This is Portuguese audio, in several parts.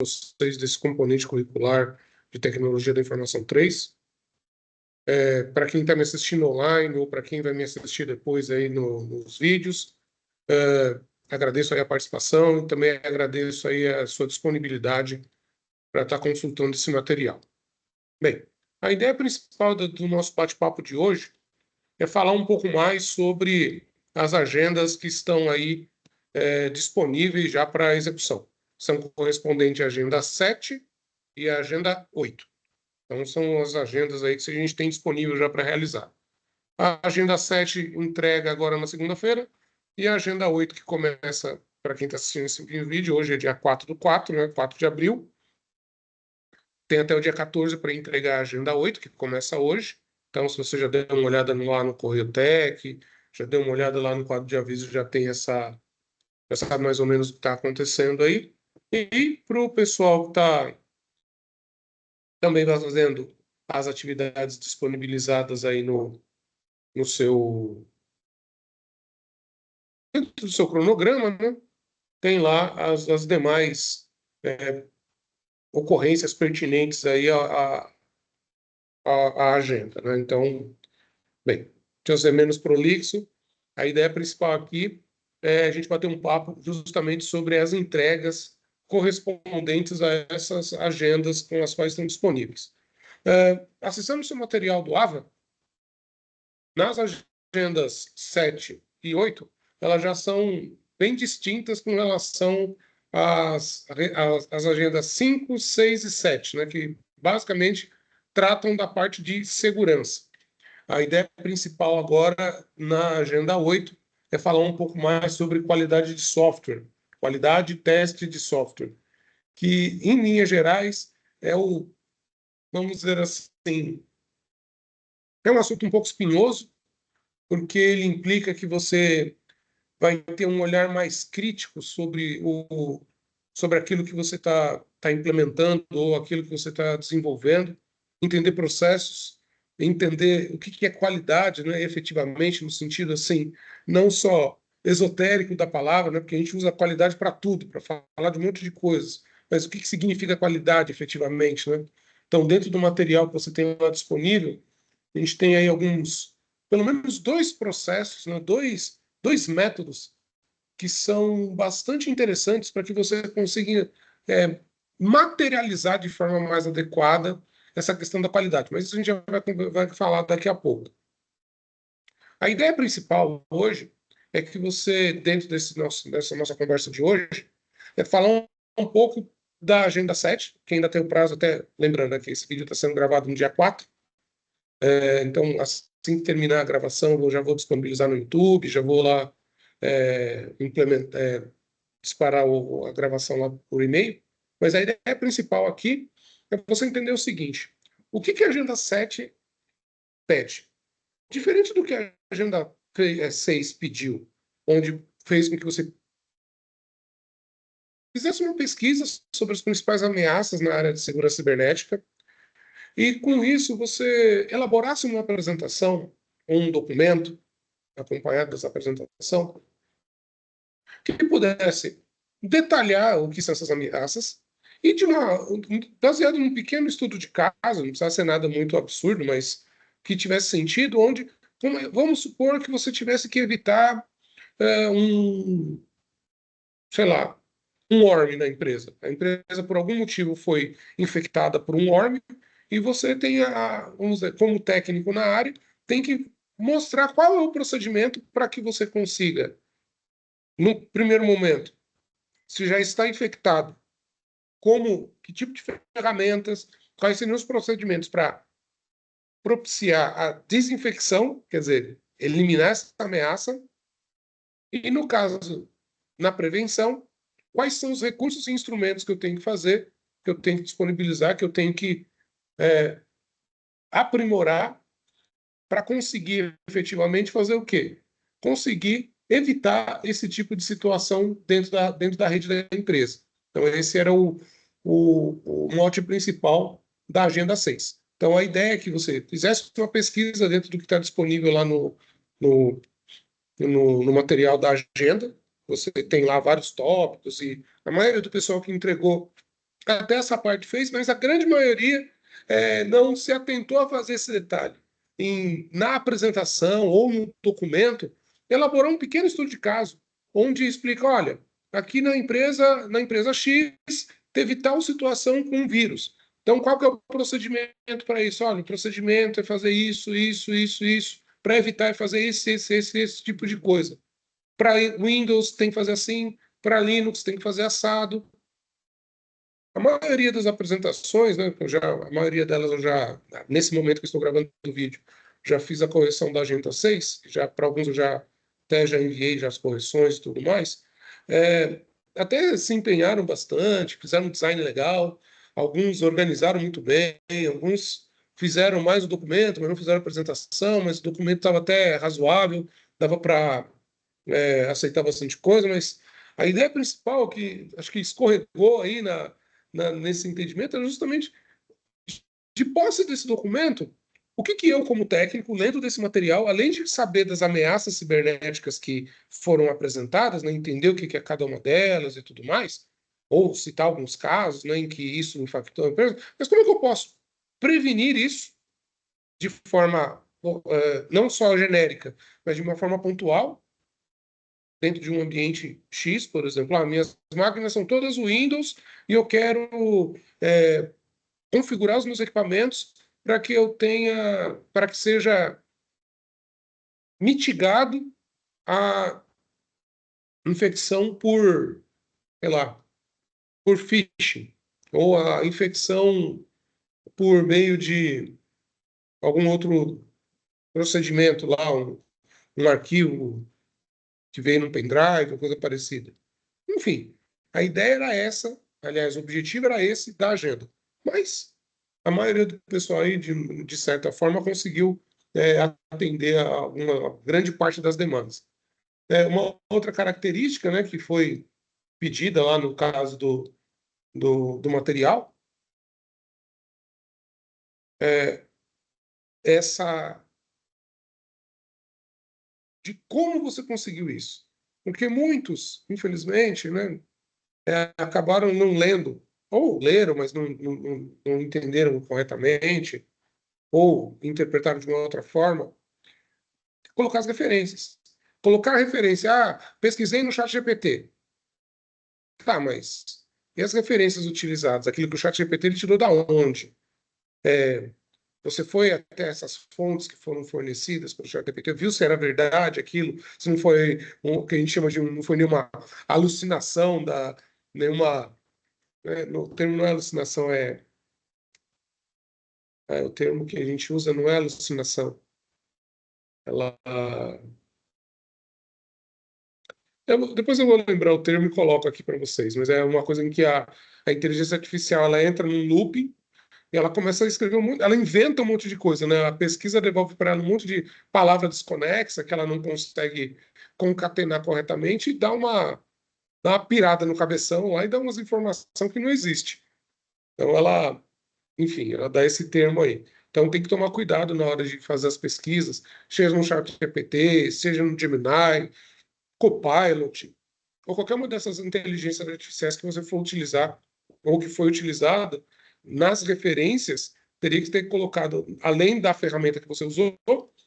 vocês desse componente curricular de Tecnologia da Informação 3. Para quem está me assistindo online ou para quem vai me assistir depois aí nos vídeos, agradeço aí a participação e também agradeço aí a sua disponibilidade para estar consultando esse material. Bem, a ideia principal do nosso bate-papo de hoje é falar um pouco mais sobre as agendas que estão aí disponíveis já para execução. São correspondentes à Agenda 7 e à Agenda 8. Então, são as agendas aí que a gente tem disponível já para realizar. A Agenda 7 entrega agora na segunda-feira e a Agenda 8 que começa, para quem está assistindo esse vídeo, hoje é dia 4/4, né, 4 de abril. Tem até o dia 14 para entregar a Agenda 8, que começa hoje. Então, se você já deu uma olhada lá no Correio Tech, já deu uma olhada lá no quadro de aviso, já tem já sabe mais ou menos o que está acontecendo aí. E para o pessoal que está também fazendo as atividades disponibilizadas aí no seu dentro do seu cronograma, né? Tem lá as demais ocorrências pertinentes aí à agenda, né? Então, bem, deixa eu ser menos prolixo. A ideia principal aqui é a gente bater um papo justamente sobre as entregas correspondentes a essas agendas com as quais estão disponíveis. Acessando o seu material do AVA, nas agendas 7 e 8, elas já são bem distintas com relação às agendas 5, 6 e 7, né, que basicamente tratam da parte de segurança. A ideia principal agora na agenda 8 é falar um pouco mais sobre qualidade de software, qualidade e teste de software, que, em linhas gerais, vamos dizer assim, é um assunto um pouco espinhoso, porque ele implica que você vai ter um olhar mais crítico sobre aquilo que você tá implementando ou aquilo que você está desenvolvendo, entender processos, entender o que é qualidade, né, efetivamente, no sentido assim, não só esotérico da palavra, né, porque a gente usa qualidade para tudo, para falar de um monte de coisas, mas o que significa qualidade efetivamente, né? Então, dentro do material que você tem lá disponível, a gente tem aí pelo menos dois processos, né, dois métodos que são bastante interessantes para que você consiga materializar de forma mais adequada essa questão da qualidade. Mas isso a gente já vai falar daqui a pouco. A ideia principal hoje é que você, dentro dessa nossa conversa de hoje, falar um pouco da Agenda 7, que ainda tem o prazo, até lembrando, né, que esse vídeo está sendo gravado no dia 4. Então, assim que terminar a gravação, eu já vou disponibilizar no YouTube, já vou lá disparar a gravação lá por e-mail. Mas a ideia principal aqui é você entender o seguinte: o que a Agenda 7 pede? Diferente do que a Agenda 6 pediu, onde fez com que você fizesse uma pesquisa sobre as principais ameaças na área de segurança cibernética e, com isso, você elaborasse uma apresentação, um documento acompanhado dessa apresentação, que pudesse detalhar o que são essas ameaças e baseado num pequeno estudo de caso, não precisa ser nada muito absurdo, mas que tivesse sentido, onde vamos supor que você tivesse que evitar sei lá, um worm na empresa. A empresa, por algum motivo, foi infectada por um worm e você tem, vamos dizer, como técnico na área, tem que mostrar qual é o procedimento para que você consiga, no primeiro momento, se já está infectado, que tipo de ferramentas, quais seriam os procedimentos para propiciar a desinfecção, quer dizer, eliminar essa ameaça, e no caso, na prevenção, quais são os recursos e instrumentos que eu tenho que fazer, que eu tenho que disponibilizar, que eu tenho que aprimorar para conseguir efetivamente fazer o quê? Conseguir evitar esse tipo de situação dentro da rede da empresa. Então, esse era o mote principal da Agenda 6. Então, a ideia é que você fizesse uma pesquisa dentro do que está disponível lá no, no material da agenda. Você tem lá vários tópicos e a maioria do pessoal que entregou até essa parte fez, mas a grande maioria não se atentou a fazer esse detalhe. Na apresentação ou no documento, elaborar um pequeno estudo de caso, onde explica, olha, aqui na empresa X, teve tal situação com um vírus. Então, qual que é o procedimento para isso? Olha, o procedimento é fazer isso, isso, isso, isso, para evitar fazer esse tipo de coisa. Para Windows tem que fazer assim, para Linux tem que fazer assado. A maioria das apresentações, né, a maioria delas eu já, nesse momento que estou gravando o vídeo, já fiz a correção da Agenda 6, já para alguns eu já enviei já as correções e tudo mais. Até se empenharam bastante, fizeram um design legal, alguns organizaram muito bem, alguns fizeram mais o documento, mas não fizeram a apresentação, mas o documento estava até razoável, dava para aceitar bastante coisa, mas a ideia principal que acho que escorregou aí nesse entendimento é justamente de posse desse documento, o que eu, como técnico, lendo desse material, além de saber das ameaças cibernéticas que foram apresentadas, né, entender o que é cada uma delas e tudo mais, ou citar alguns casos, né, em que isso impactou a empresa, mas como é que eu posso prevenir isso de forma não só genérica, mas de uma forma pontual, dentro de um ambiente X, por exemplo, minhas máquinas são todas Windows e eu quero configurar os meus equipamentos para que seja mitigado a infecção sei lá, por phishing, ou a infecção por meio de algum outro procedimento lá, um arquivo que veio num pendrive, ou coisa parecida. Enfim, a ideia era essa, aliás, o objetivo era esse da agenda. Mas a maioria do pessoal aí, de certa forma, conseguiu atender a uma grande parte das demandas. Uma outra característica, né, que foi pedida lá no caso do material, é essa de como você conseguiu isso. Porque muitos, infelizmente, né, acabaram não lendo, ou leram, mas não entenderam corretamente, ou interpretaram de uma outra forma, colocar as referências. Colocar a referência, pesquisei no chat GPT. Tá, mas e as referências utilizadas? Aquilo que o chat GPT ele tirou da onde? Você foi até essas fontes que foram fornecidas pelo chat GPT, viu se era verdade aquilo, se não foi o que a gente chama de não foi nenhuma alucinação nenhuma, o termo não é alucinação, o termo que a gente usa não é alucinação. Ela, depois eu vou lembrar o termo e coloco aqui para vocês, mas é uma coisa em que a inteligência artificial ela entra num looping e ela começa a escrever ela inventa um monte de coisa, né? A pesquisa devolve para ela um monte de palavra desconexa que ela não consegue concatenar corretamente e dá uma pirada no cabeção lá e dá umas informações que não existe. Então ela, enfim, ela dá esse termo aí. Então tem que tomar cuidado na hora de fazer as pesquisas, seja no ChatGPT, seja no Gemini, Copilot, ou qualquer uma dessas inteligências artificiais que você for utilizar, ou que foi utilizada, nas referências, teria que ter colocado, além da ferramenta que você usou,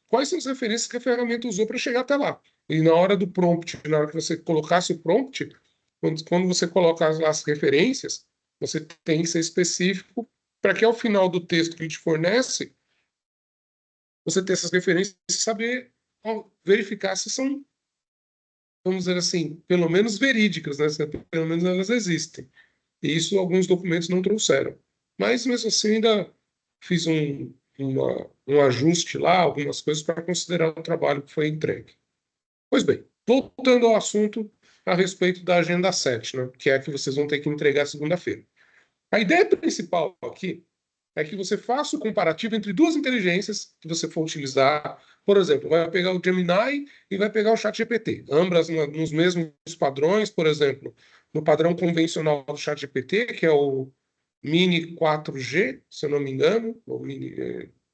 quais são as referências que a ferramenta usou para chegar até lá. E na hora do prompt, na hora que você colocasse o prompt, quando você coloca as referências, você tem que ser específico para que ao final do texto que a gente fornece, você ter essas referências e saber verificar se são, vamos dizer assim, pelo menos verídicas, né? Se pelo menos elas existem. E isso alguns documentos não trouxeram. Mas, mesmo assim, ainda fiz um ajuste lá, algumas coisas para considerar o trabalho que foi entregue. Pois bem, voltando ao assunto a respeito da Agenda 7, né? Que é a que vocês vão ter que entregar segunda-feira. A ideia principal aqui é que você faça o comparativo entre duas inteligências que você for utilizar. Por exemplo, vai pegar o Gemini e vai pegar o ChatGPT. Ambas nos mesmos padrões, por exemplo, no padrão convencional do ChatGPT, que é o Mini 4G, se eu não me engano, o Mini,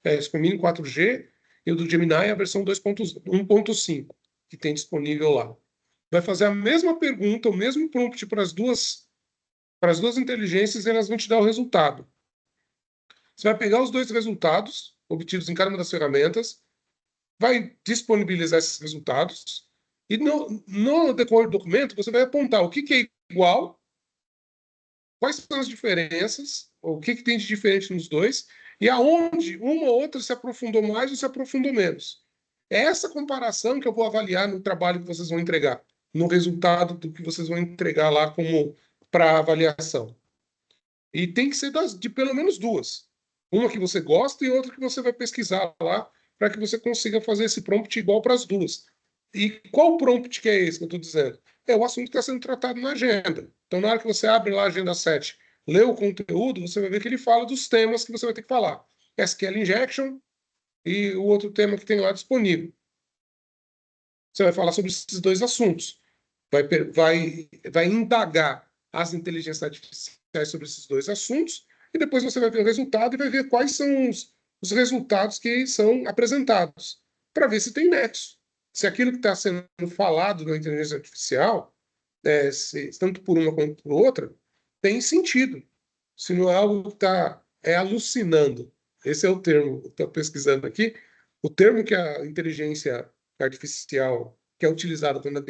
esse é o Mini 4G, e o do Gemini é a versão 1.5, que tem disponível lá. Vai fazer a mesma pergunta, o mesmo prompt para as duas para as duas inteligências e elas vão te dar o resultado. Você vai pegar os dois resultados obtidos em cada uma das ferramentas, vai disponibilizar esses resultados e no decorrer do documento você vai apontar o que é igual, quais são as diferenças, o que tem de diferente nos dois e aonde uma ou outra se aprofundou mais ou se aprofundou menos. É essa comparação que eu vou avaliar no trabalho que vocês vão entregar, no resultado do que vocês vão entregar lá como para avaliação. E tem que ser de pelo menos duas. Uma que você gosta e outra que você vai pesquisar lá para que você consiga fazer esse prompt igual para as duas. E qual prompt que é esse que eu estou dizendo? É o assunto que está sendo tratado na agenda. Então, na hora que você abre lá a agenda 7, lê o conteúdo, você vai ver que ele fala dos temas que você vai ter que falar. SQL Injection e o outro tema que tem lá disponível. Você vai falar sobre esses dois assuntos. Vai indagar as inteligências artificiais sobre esses dois assuntos e depois você vai ver o resultado e vai ver quais são os resultados que são apresentados, para ver se tem nexo. Se aquilo que está sendo falado na inteligência artificial, tanto por uma quanto por outra, tem sentido. Se não é algo que está alucinando. Esse é o termo que estou pesquisando aqui. O termo que a inteligência artificial, que é utilizado quando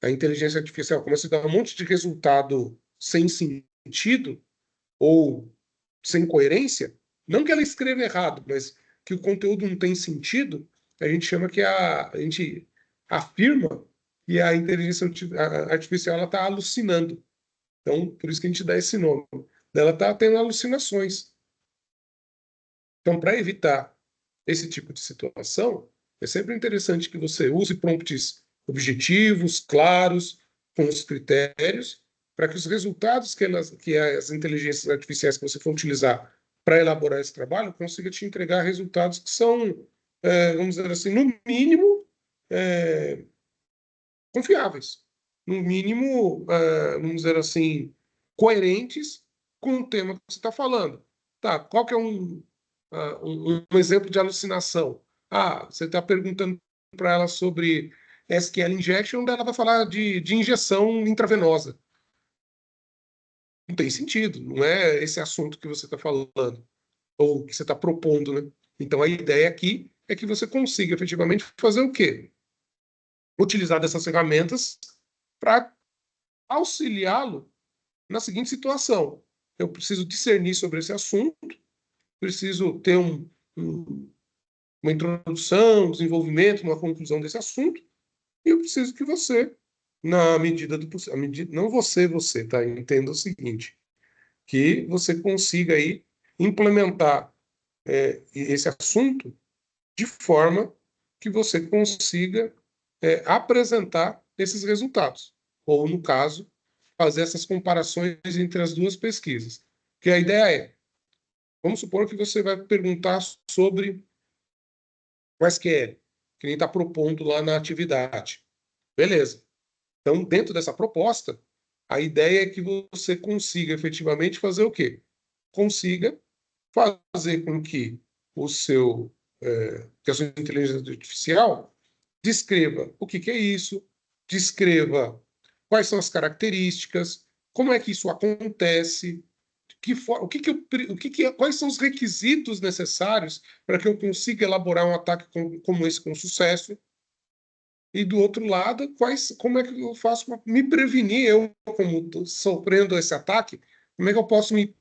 a inteligência artificial começa a dar um monte de resultado sem sentido ou sem coerência, não que ela escreva errado, mas que o conteúdo não tem sentido, a gente chama que a gente afirma que a inteligência artificial está alucinando. Então, por isso que a gente dá esse nome. Ela está tendo alucinações. Então, para evitar esse tipo de situação, é sempre interessante que você use prompts objetivos, claros, com os critérios, para que os resultados que as inteligências artificiais que você for utilizar para elaborar esse trabalho consiga te entregar resultados que são, vamos dizer assim, no mínimo, confiáveis. No mínimo, vamos dizer assim, coerentes com o tema que você está falando. Tá, qual que é um exemplo de alucinação? Você está perguntando para ela sobre SQL Injection, daí ela vai falar de injeção intravenosa. Não tem sentido, não é esse assunto que você está falando, ou que você está propondo, né? Então, a ideia aqui é que você consiga efetivamente fazer o quê? Utilizar dessas ferramentas para auxiliá-lo na seguinte situação. Eu preciso discernir sobre esse assunto, preciso ter uma introdução, um desenvolvimento, uma conclusão desse assunto, e eu preciso que você, na medida do possível, não você, tá? Entenda o seguinte, que você consiga aí implementar esse assunto de forma que você consiga apresentar esses resultados. Ou, no caso, fazer essas comparações entre as duas pesquisas. Que a ideia vamos supor que você vai perguntar sobre o SQL, que nem está propondo lá na atividade. Beleza. Então, dentro dessa proposta, a ideia é que você consiga efetivamente fazer o quê? Consiga fazer com que que a sua inteligência artificial descreva o que é isso, descreva quais são as características, como é que isso acontece, quais são os requisitos necessários para que eu consiga elaborar um ataque como esse com sucesso. E do outro lado, como é que eu faço para me prevenir, eu como sofrendo esse ataque, como é que eu posso me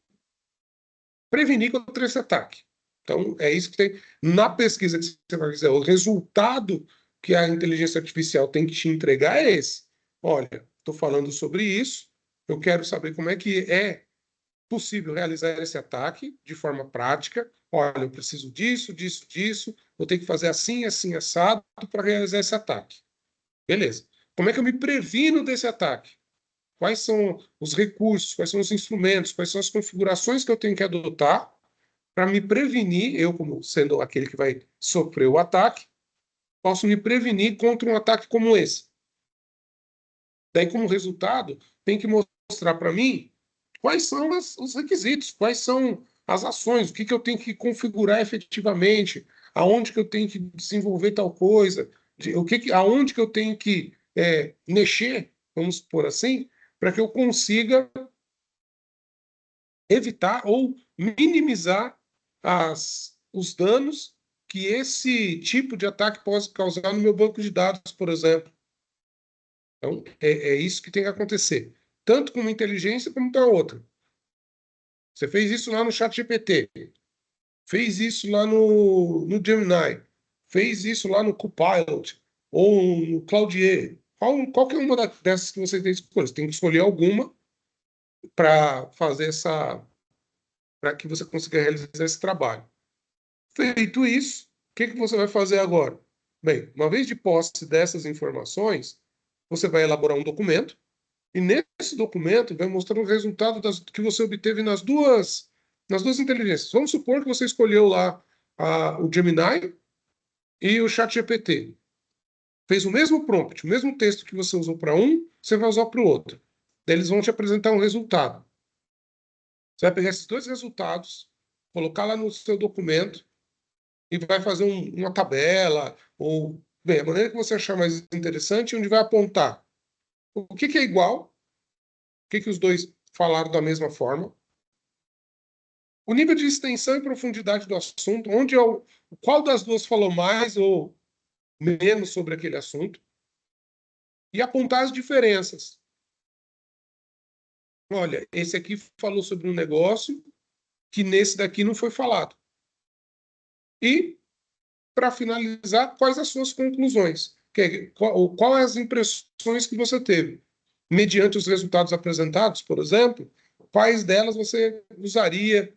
prevenir contra esse ataque? Então, é isso que tem na pesquisa que você vai fazer. O resultado que a inteligência artificial tem que te entregar é esse. Olha, estou falando sobre isso, eu quero saber como é que é possível realizar esse ataque de forma prática. Olha, eu preciso disso, disso, disso, vou ter que fazer assim, assim, assado para realizar esse ataque. Beleza. Como é que eu me previno desse ataque? Quais são os recursos, quais são os instrumentos, quais são as configurações que eu tenho que adotar para me prevenir, eu como sendo aquele que vai sofrer o ataque, posso me prevenir contra um ataque como esse. Daí, como resultado, tem que mostrar para mim quais são os requisitos, quais são as ações, o que eu tenho que configurar efetivamente, aonde que eu tenho que desenvolver tal coisa, aonde que eu tenho que mexer, vamos por assim, para que eu consiga evitar ou minimizar os danos que esse tipo de ataque pode causar no meu banco de dados, por exemplo. Então, é isso que tem que acontecer, tanto com uma inteligência como com a outra. Você fez isso lá no ChatGPT, fez isso lá no Gemini, fez isso lá no Copilot ou no Claudier. Qualquer uma dessas que você tem que escolher. Você tem que escolher alguma para fazer para que você consiga realizar esse trabalho. Feito isso, o que você vai fazer agora? Bem, uma vez de posse dessas informações, você vai elaborar um documento, e nesse documento vai mostrar o resultado que você obteve nas duas inteligências. Vamos supor que você escolheu lá o Gemini e o ChatGPT. Fez o mesmo prompt, o mesmo texto que você usou para um, você vai usar para o outro. Daí eles vão te apresentar um resultado. Você vai pegar esses dois resultados, colocar lá no seu documento e vai fazer uma tabela, ou, bem, a maneira que você achar mais interessante, onde vai apontar o que é igual, o que os dois falaram da mesma forma, o nível de extensão e profundidade do assunto, qual das duas falou mais ou menos sobre aquele assunto, e apontar as diferenças. Olha, esse aqui falou sobre um negócio que nesse daqui não foi falado. E, para finalizar, quais as suas conclusões? Qual as impressões que você teve? Mediante os resultados apresentados, por exemplo, quais delas você usaria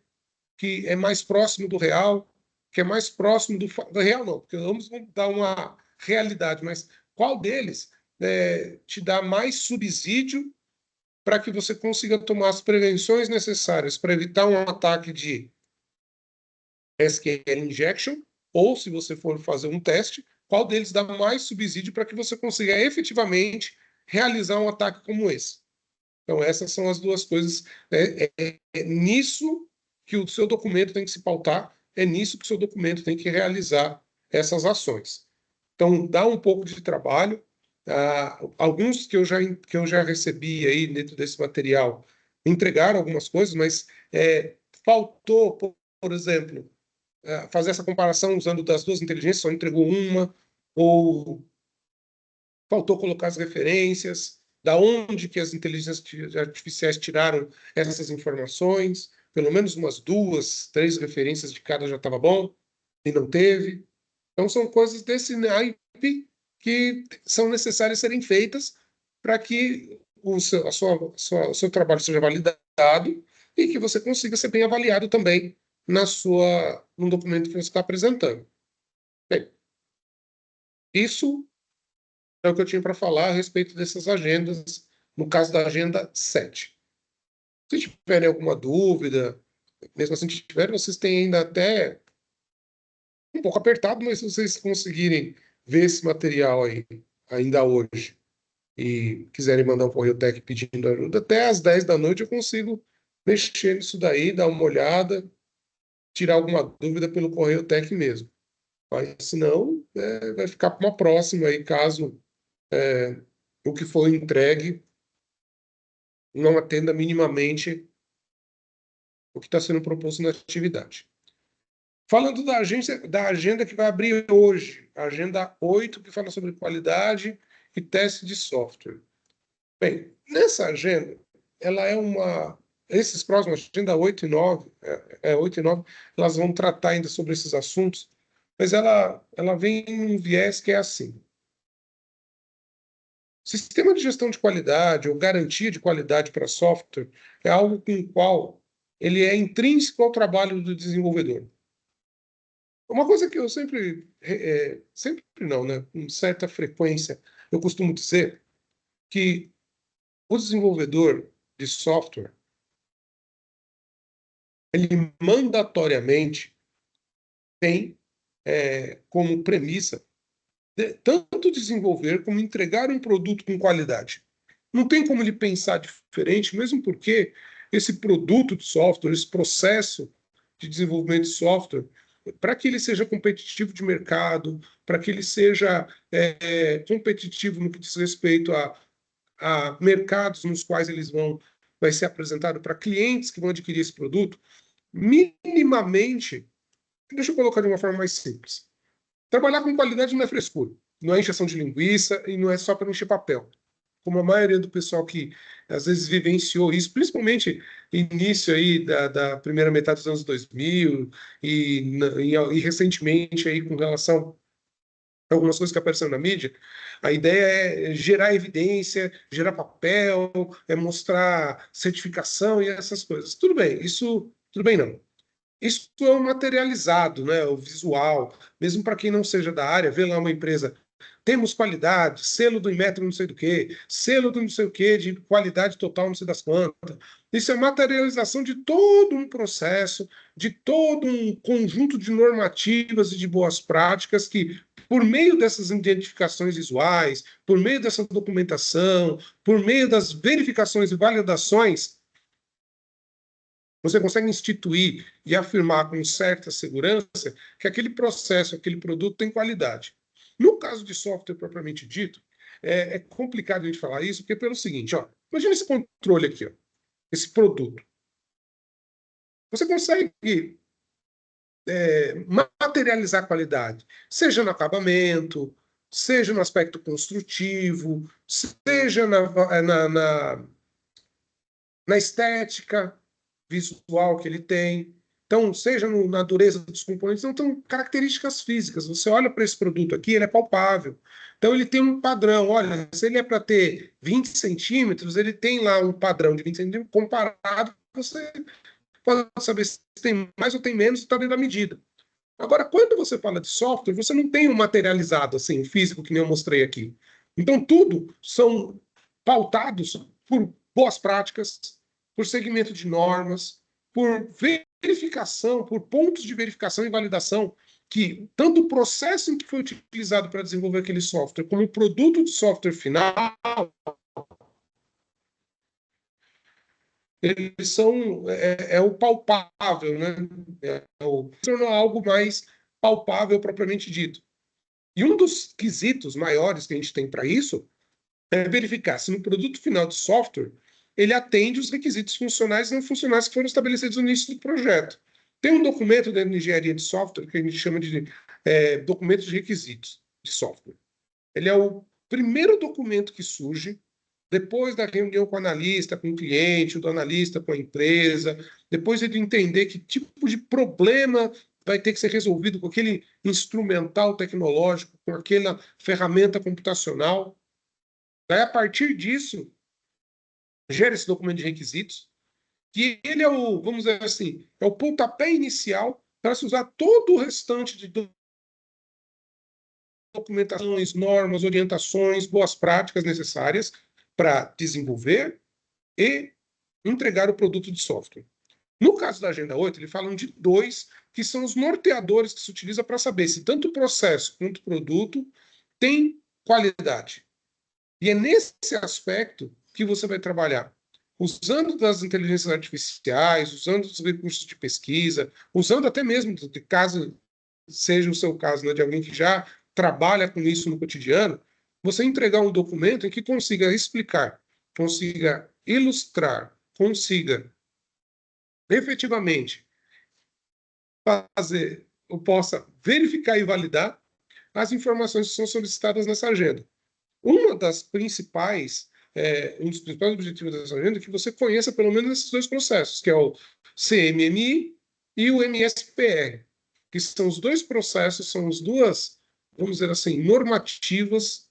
que é mais próximo do real, que é mais próximo do real, não, porque vamos dar uma realidade, mas qual deles te dá mais subsídio para que você consiga tomar as prevenções necessárias para evitar um ataque de SQL injection, ou se você for fazer um teste, qual deles dá mais subsídio para que você consiga efetivamente realizar um ataque como esse. Então, essas são as duas coisas. É nisso que o seu documento tem que se pautar, é nisso que o seu documento tem que realizar essas ações. Então, dá um pouco de trabalho. Alguns que eu já recebi aí dentro desse material entregaram algumas coisas, mas faltou, por exemplo, fazer essa comparação usando das duas inteligências, só entregou uma, ou faltou colocar as referências, da onde que as inteligências artificiais tiraram essas informações, pelo menos umas 2, 3 referências de cada já estava bom, e não teve. Então, são coisas desse naipe que são necessárias serem feitas para que o seu trabalho seja validado e que você consiga ser bem avaliado também no documento que você está apresentando. Bem, isso é o que eu tinha para falar a respeito dessas agendas, no caso da agenda 7. Se tiverem alguma dúvida, mesmo assim, se tiverem, vocês têm ainda até um pouco apertado, mas se vocês conseguirem ver esse material aí ainda hoje e quiserem mandar um correio tech pedindo ajuda, até às 10 da noite eu consigo mexer nisso daí, dar uma olhada, tirar alguma dúvida pelo correio tech mesmo. Mas senão, vai ficar para uma próxima aí, caso o que foi entregue não atenda minimamente o que está sendo proposto na atividade. Falando da agenda que vai abrir hoje, a agenda 8, que fala sobre qualidade e teste de software. Bem, nessa agenda, ela é uma. Esses próximos, agenda 8 e 9, 8 e 9, elas vão tratar ainda sobre esses assuntos, mas ela vem em um viés que é assim. Sistema de gestão de qualidade ou garantia de qualidade para software é algo com o qual ele é intrínseco ao trabalho do desenvolvedor. Uma coisa que eu sempre não, né, com certa frequência, eu costumo dizer que o desenvolvedor de software, ele mandatoriamente tem como premissa tanto desenvolver como entregar um produto com qualidade. Não tem como ele pensar diferente, mesmo porque esse produto de software, esse processo de desenvolvimento de software, para que ele seja competitivo de mercado, para que ele seja competitivo no que diz respeito a mercados nos quais eles vão vai ser apresentado para clientes que vão adquirir esse produto, minimamente, deixa eu colocar de uma forma mais simples. Trabalhar com qualidade não é frescura, não é encheção de linguiça e não é só para encher papel. Como a maioria do pessoal que às vezes vivenciou isso, principalmente início aí da primeira metade dos anos 2000 e recentemente aí com relação a algumas coisas que apareceram na mídia, a ideia é gerar evidência, gerar papel, é mostrar certificação e essas coisas. Tudo bem, isso tudo bem não. Isso é o materializado, né? O visual. Mesmo para quem não seja da área, vê lá uma empresa. Temos qualidade, selo do Inmetro não sei do que, selo do não sei o que, de qualidade total não sei das quantas. Isso é materialização de todo um processo, de todo um conjunto de normativas e de boas práticas que, por meio dessas identificações visuais, por meio dessa documentação, por meio das verificações e validações, você consegue instituir e afirmar com certa segurança que aquele processo, aquele produto tem qualidade. No caso de software propriamente dito, é complicado a gente falar isso, porque pelo seguinte, ó, imagina esse controle aqui, ó, esse produto. Você consegue materializar a qualidade, seja no acabamento, seja no aspecto construtivo, seja na estética visual que ele tem. Então, seja na dureza dos componentes, não são características físicas. Você olha para esse produto aqui, ele é palpável. Então, ele tem um padrão. Olha, se ele é para ter 20 centímetros, ele tem lá um padrão de 20 centímetros comparado. Você pode saber se tem mais ou tem menos, está dentro da medida. Agora, quando você fala de software, você não tem um materializado assim, físico, que nem eu mostrei aqui. Então, tudo são pautados por boas práticas, por segmento de normas, por verificação, por pontos de verificação e validação, que tanto o processo em que foi utilizado para desenvolver aquele software, como o produto de software final, eles são o palpável, né? Tornou algo mais palpável propriamente dito. E um dos quesitos maiores que a gente tem para isso é verificar se no produto final de software ele atende os requisitos funcionais e não funcionais que foram estabelecidos no início do projeto. Tem um documento dentro da engenharia de software que a gente chama de documento de requisitos de software. Ele é o primeiro documento que surge depois da reunião com o analista, com o cliente, o do analista com a empresa, depois ele entender que tipo de problema vai ter que ser resolvido com aquele instrumental tecnológico, com aquela ferramenta computacional. Daí, a partir disso, gera esse documento de requisitos, que ele é o, vamos dizer assim, é o pontapé inicial para se usar todo o restante de documentações, normas, orientações, boas práticas necessárias para desenvolver e entregar o produto de software. No caso da Agenda 8, ele fala de dois que são os norteadores que se utiliza para saber se tanto o processo quanto o produto tem qualidade. E é nesse aspecto que você vai trabalhar, usando das inteligências artificiais, usando os recursos de pesquisa, usando até mesmo, de caso seja o seu caso, né, de alguém que já trabalha com isso no cotidiano, você entregar um documento em que consiga explicar, consiga ilustrar, consiga efetivamente fazer, ou possa verificar e validar as informações que são solicitadas nessa agenda. Um dos principais objetivos dessa agenda é que você conheça pelo menos esses dois processos, que é o CMMI e o MSPR, que são os dois processos, são as duas, vamos dizer assim, normativas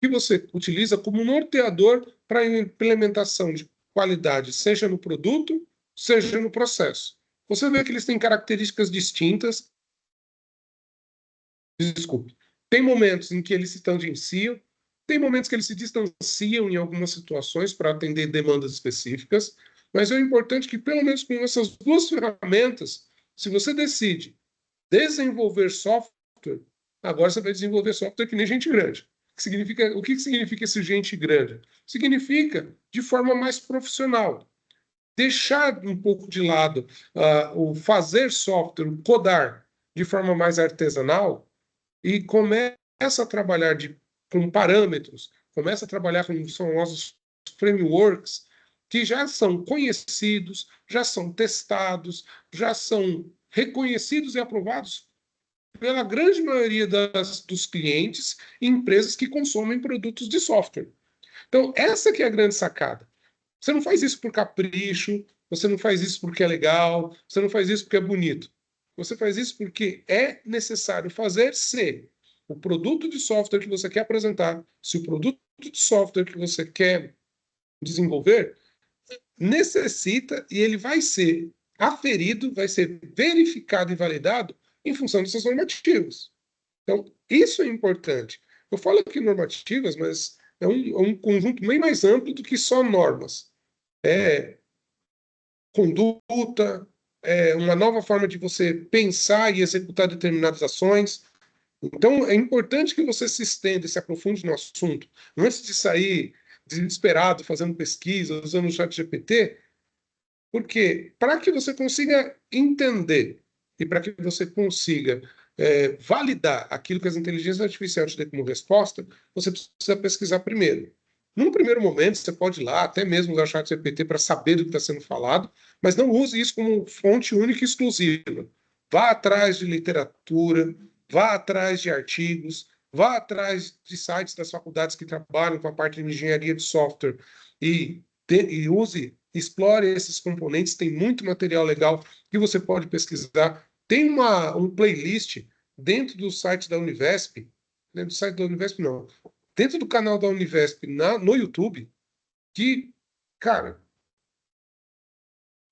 que você utiliza como norteador para a implementação de qualidade, seja no produto, seja no processo. Você vê que eles têm características distintas. Desculpe. Tem momentos em que eles se tangenciam, tem momentos que eles se distanciam em algumas situações para atender demandas específicas, mas é importante que, pelo menos com essas duas ferramentas, se você decide desenvolver software, agora você vai desenvolver software que nem gente grande. O que significa esse gente grande? Significa de forma mais profissional. Deixar um pouco de lado o fazer software, o codar de forma mais artesanal e começa a trabalhar com parâmetros, começa a trabalhar com os famosos frameworks que já são conhecidos, já são testados, já são reconhecidos e aprovados pela grande maioria dos clientes e empresas que consomem produtos de software. Então, essa que é a grande sacada. Você não faz isso por capricho, você não faz isso porque é legal, você não faz isso porque é bonito. Você faz isso porque é necessário fazer se o produto de software que você quer apresentar, se o produto de software que você quer desenvolver, necessita e ele vai ser aferido, vai ser verificado e validado em função dessas normativas. Então, isso é importante. Eu falo aqui normativas, mas é um conjunto bem mais amplo do que só normas. É conduta, é uma nova forma de você pensar e executar determinadas ações. Então, é importante que você se estenda e se aprofunde no assunto. Antes de sair desesperado, fazendo pesquisa, usando o chat GPT, porque para que você consiga entender e para que você consiga validar aquilo que as inteligências artificiais te dão como resposta, você precisa pesquisar primeiro. Num primeiro momento, você pode ir lá, até mesmo usar o chat GPT para saber do que está sendo falado, mas não use isso como fonte única e exclusiva. Vá atrás de literatura, vá atrás de artigos, vá atrás de sites das faculdades que trabalham com a parte de engenharia de software e use, explore esses componentes. Tem muito material legal que você pode pesquisar. Tem um playlist dentro do site da Univesp, dentro do site da Univesp não, dentro do canal da Univesp no YouTube, que, cara,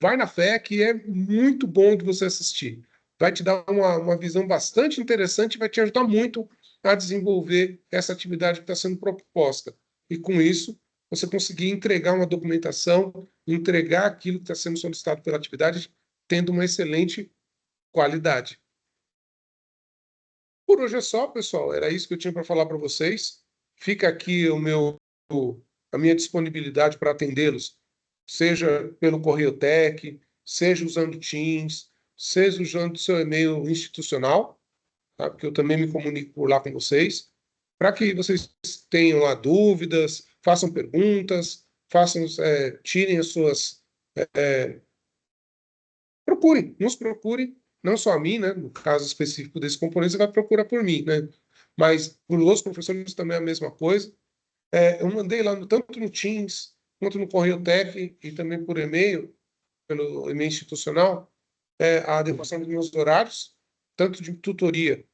vai na fé que é muito bom de você assistir. Vai te dar uma visão bastante interessante e vai te ajudar muito a desenvolver essa atividade que está sendo proposta. E com isso, você conseguir entregar uma documentação, entregar aquilo que está sendo solicitado pela atividade, tendo uma excelente qualidade. Por hoje é só, pessoal. Era isso que eu tinha para falar para vocês. Fica aqui a minha disponibilidade para atendê-los, seja pelo Correio Tech, seja usando Teams, seja usando seu e-mail institucional, tá? Porque eu também me comunico por lá com vocês, para que vocês tenham lá dúvidas, façam perguntas, tirem as suas. Nos procurem, não só a mim, né? No caso específico desse componente, você vai procurar por mim, né? Mas por outros professores também é a mesma coisa. Eu mandei lá tanto no Teams, quanto no Correio Tech e também por e-mail, pelo e-mail institucional, a adequação dos meus horários, tanto de tutoria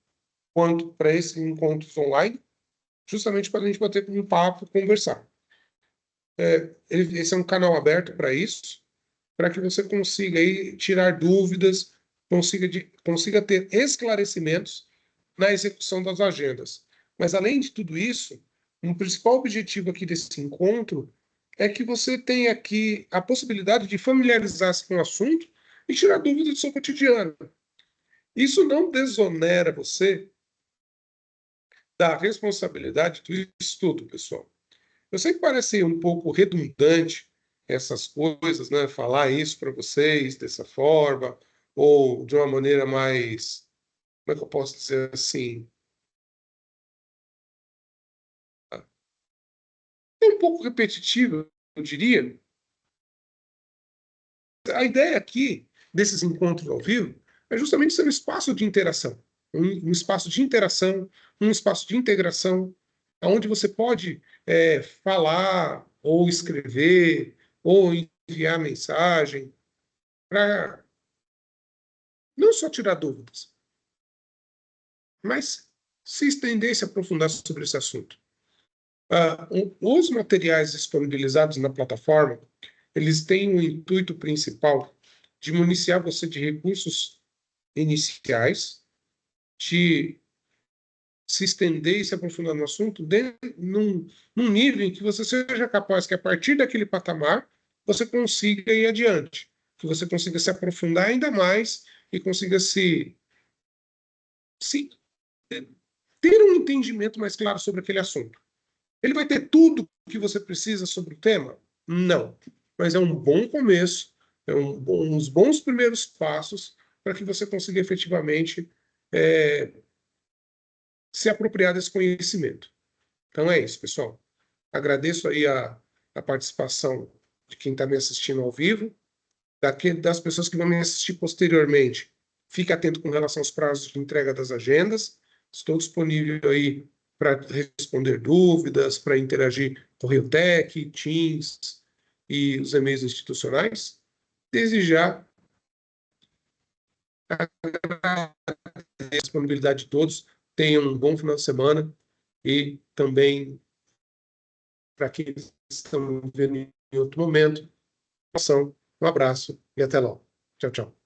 quanto para esses encontros online, justamente para a gente bater um papo, conversar. Esse é um canal aberto para isso, para que você consiga aí tirar dúvidas, consiga ter esclarecimentos na execução das agendas. Mas, além de tudo isso, um principal objetivo aqui desse encontro é que você tenha aqui a possibilidade de familiarizar-se com o assunto e tirar dúvidas do seu cotidiano. Isso não desonera você da responsabilidade do estudo, pessoal. Eu sei que parece um pouco redundante essas coisas, né? Falar isso para vocês dessa forma, ou de uma maneira mais, como é que eu posso dizer assim? É um pouco repetitiva, eu diria. A ideia aqui desses encontros ao vivo é justamente ser um espaço de interação, um espaço de interação, um espaço de integração, onde você pode falar ou escrever ou enviar mensagem para não só tirar dúvidas, mas se estender e se aprofundar sobre esse assunto. Os materiais disponibilizados na plataforma, eles têm o intuito principal de municiar você de recursos iniciais, de se estender e se aprofundar no assunto num nível em que você seja capaz que, a partir daquele patamar, você consiga ir adiante, que você consiga se aprofundar ainda mais e consiga se ter um entendimento mais claro sobre aquele assunto. Ele vai ter tudo o que você precisa sobre o tema? Não. Mas é um bom começo, uns bons primeiros passos para que você consiga efetivamente se apropriar desse conhecimento. Então é isso, pessoal. Agradeço aí a participação de quem está me assistindo ao vivo, das pessoas que vão me assistir posteriormente. Fique atento com relação aos prazos de entrega das agendas. Estou disponível aí para responder dúvidas, para interagir com o RioTech, Teams e os e-mails institucionais. Desde já, agradeço a disponibilidade de todos. Tenham um bom final de semana e também, para aqueles que estão vendo em outro momento, um abraço e até logo. Tchau, tchau.